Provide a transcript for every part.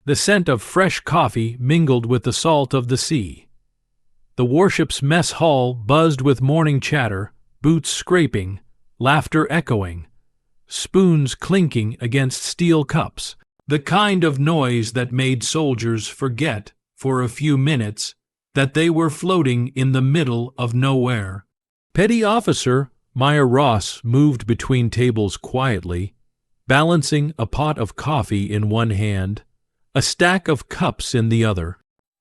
The scent of fresh coffee mingled with the salt of the sea. The warship's mess hall buzzed with morning chatter, boots scraping, laughter echoing, spoons clinking against steel cups, the kind of noise that made soldiers forget, for a few minutes, that they were floating in the middle of nowhere. Petty Officer Maya Ross moved between tables quietly, balancing a pot of coffee in one hand, a stack of cups in the other.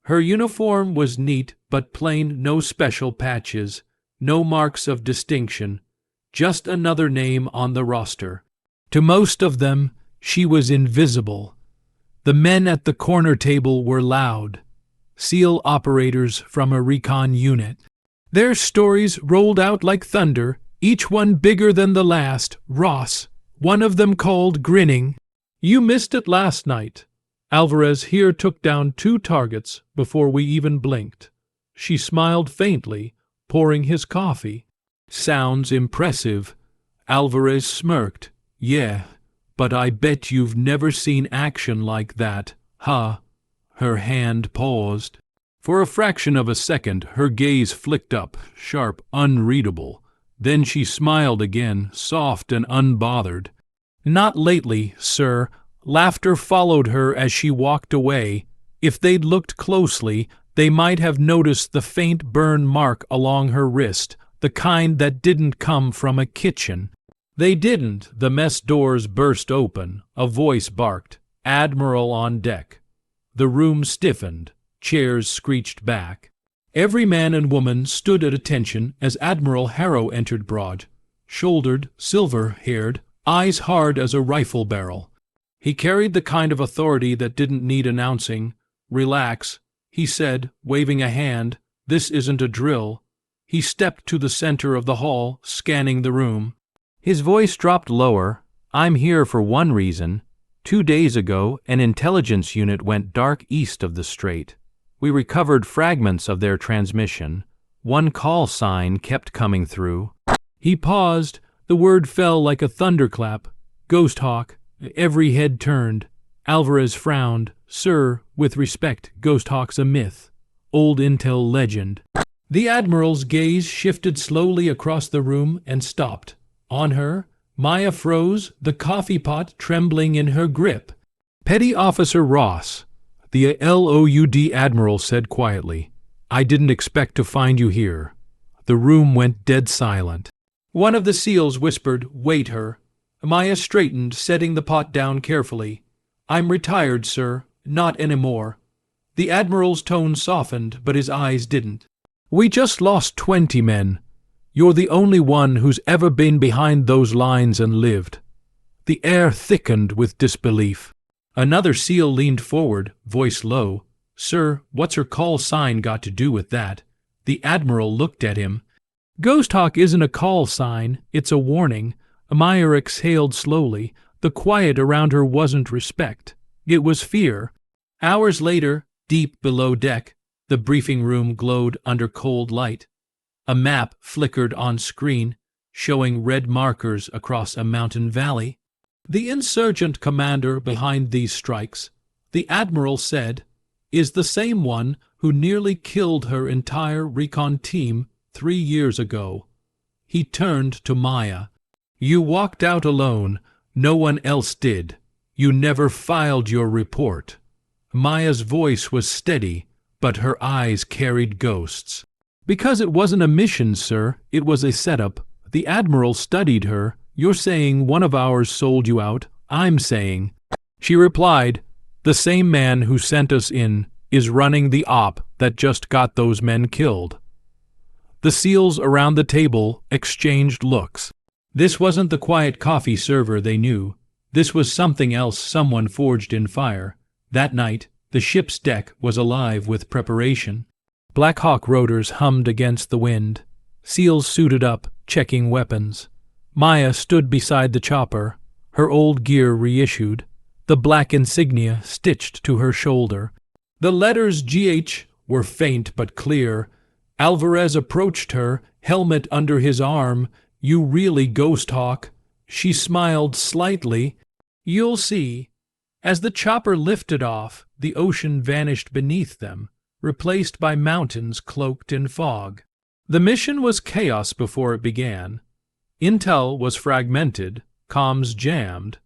Her uniform was neat but plain, no special patches, no marks of distinction, just another name on the roster. To most of them, she was invisible. The men at the corner table were loud, SEAL operators from a recon unit. Their stories rolled out like thunder, each one bigger than the last. Ross, one of them called, grinning, "You missed it last night. Alvarez here took down 2 targets before we even blinked." She smiled faintly, pouring his coffee. "Sounds impressive." Alvarez smirked. "Yeah, but I bet you've never seen action like that, huh?" Her hand paused. For a fraction of a second, her gaze flicked up, sharp, unreadable. Then she smiled again, soft and unbothered. "Not lately, sir." Laughter followed her as she walked away. If they'd looked closely, they might have noticed the faint burn mark along her wrist, the kind that didn't come from a kitchen. They didn't. The mess doors burst open. A voice barked, "Admiral on deck." The room stiffened. Chairs screeched back. Every man and woman stood at attention as Admiral Harrow entered, broad-shouldered, silver-haired, eyes hard as a rifle barrel. He carried the kind of authority that didn't need announcing. "Relax," he said, waving a hand. "This isn't a drill." He stepped to the center of the hall, scanning the room. His voice dropped lower. "I'm here for one reason. 2 days ago, an intelligence unit went dark east of the strait. We recovered fragments of their transmission. One call sign kept coming through." He paused. The word fell like a thunderclap. "Ghosthawk." Every head turned. Alvarez frowned. "Sir, with respect, Ghosthawk's a myth. Old intel legend." The Admiral's gaze shifted slowly across the room and stopped. On her, Maya froze, the coffee pot trembling in her grip. "Petty Officer Ross," the LOUD Admiral said quietly, "I didn't expect to find you here." The room went dead silent. One of the SEALs whispered, "Wait her." Maya straightened, setting the pot down carefully. "I'm retired, sir. Not anymore." The Admiral's tone softened, but his eyes didn't. "We just lost 20 men. You're the only one who's ever been behind those lines and lived." The air thickened with disbelief. Another SEAL leaned forward, voice low. "Sir, what's her call sign got to do with that?" The Admiral looked at him. "Ghosthawk isn't a call sign, it's a warning." Maya exhaled slowly. The quiet around her wasn't respect. It was fear. Hours later, deep below deck, the briefing room glowed under cold light. A map flickered on screen, showing red markers across a mountain valley. The insurgent commander behind these strikes, the Admiral said, is the same one who nearly killed her entire recon team 3 years ago. He turned to Maya. "You walked out alone. No one else did. You never filed your report." Maya's voice was steady, but her eyes carried ghosts. "Because it wasn't a mission, sir. It was a setup. The Admiral studied her. You're saying one of ours sold you out. I'm saying." She replied, "The same man who sent us in is running the op that just got those men killed." The SEALs around the table exchanged looks. This wasn't the quiet coffee server they knew. This was something else someone forged in fire. That night, the ship's deck was alive with preparation. Black Hawk rotors hummed against the wind. SEALs suited up, checking weapons. Maya stood beside the chopper, her old gear reissued, the black insignia stitched to her shoulder. The letters GH were faint but clear. Alvarez approached her, helmet under his arm. "You really Ghosthawk." She smiled slightly. "You'll see." As the chopper lifted off, the ocean vanished beneath them, replaced by mountains cloaked in fog. The mission was chaos before it began. Intel was fragmented, comms jammed.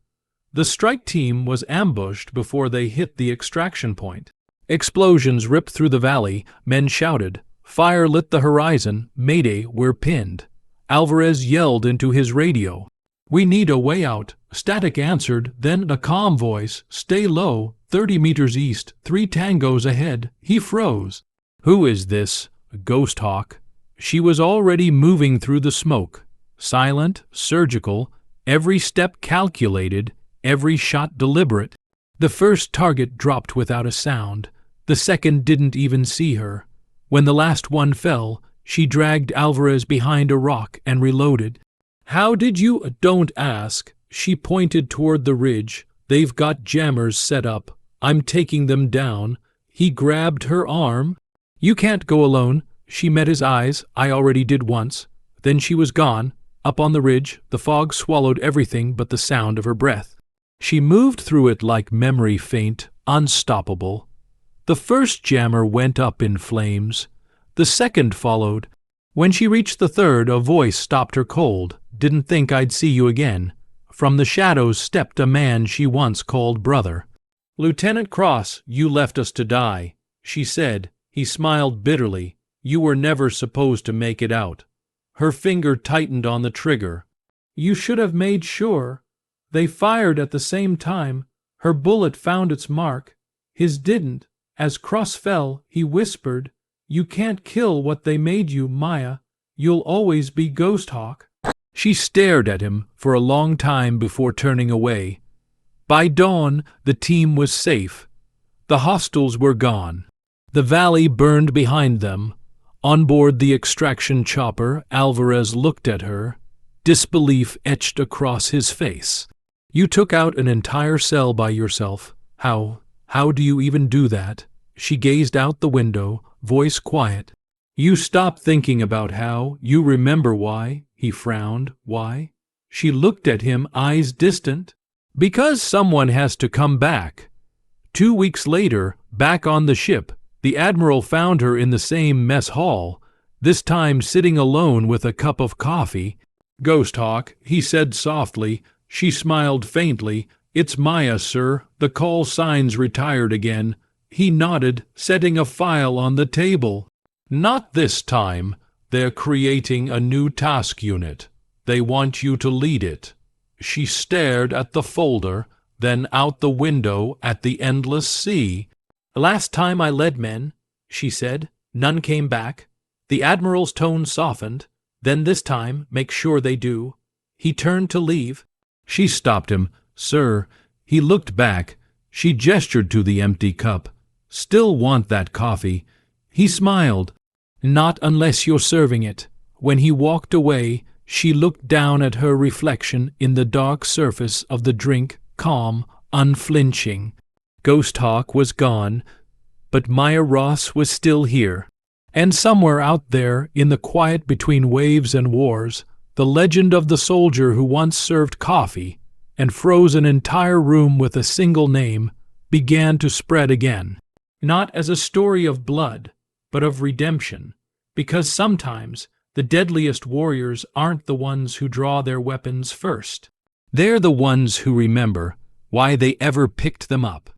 The strike team was ambushed before they hit the extraction point. Explosions ripped through the valley, men shouted. Fire lit the horizon, Mayday, we're pinned. Alvarez yelled into his radio. We need a way out. Static answered, then a calm voice, stay low, 30 meters east, 3 tangos ahead. He froze. Who is this? Ghosthawk. She was already moving through the smoke. Silent, surgical, every step calculated, every shot deliberate. The first target dropped without a sound. The second didn't even see her. When the last one fell, she dragged Alvarez behind a rock and reloaded. How did you? Don't ask. She pointed toward the ridge. They've got jammers set up. I'm taking them down. He grabbed her arm. You can't go alone. She met his eyes. I already did once. Then she was gone. Up on the ridge, the fog swallowed everything but the sound of her breath. She moved through it like memory faint, unstoppable. The first jammer went up in flames. The second followed. When she reached the third, a voice stopped her cold. Didn't think I'd see you again. From the shadows stepped a man she once called brother. Lieutenant Cross, you left us to die, she said. He smiled bitterly. You were never supposed to make it out. Her finger tightened on the trigger. You should have made sure. They fired at the same time. Her bullet found its mark. His didn't. As Cross fell, he whispered, You can't kill what they made you, Maya. You'll always be Ghosthawk. She stared at him for a long time before turning away. By dawn, the team was safe. The hostiles were gone. The valley burned behind them. On board the extraction chopper, Alvarez looked at her. Disbelief etched across his face. You took out an entire cell by yourself. How do you even do that? She gazed out the window, voice quiet. You stop thinking about how, you remember why. He frowned. Why? She looked at him, eyes distant. Because someone has to come back. 2 weeks later, back on the ship, the Admiral found her in the same mess hall, this time sitting alone with a cup of coffee. Ghosthawk, he said softly. She smiled faintly. It's Maya, sir. The call signs retired again. He nodded, setting a file on the table. Not this time. They're creating a new task unit. They want you to lead it. She stared at the folder, then out the window at the endless sea. Last time I led men, she said. None came back. The Admiral's tone softened. Then this time, make sure they do. He turned to leave. She stopped him. Sir. He looked back. She gestured to the empty cup. Still want that coffee. He smiled. Not unless you're serving it. When he walked away, she looked down at her reflection in the dark surface of the drink, calm, unflinching. Ghosthawk was gone, but Maya Ross was still here. And somewhere out there, in the quiet between waves and wars, the legend of the soldier who once served coffee and froze an entire room with a single name began to spread again. Not as a story of blood, but of redemption, because sometimes the deadliest warriors aren't the ones who draw their weapons first. They're the ones who remember why they ever picked them up.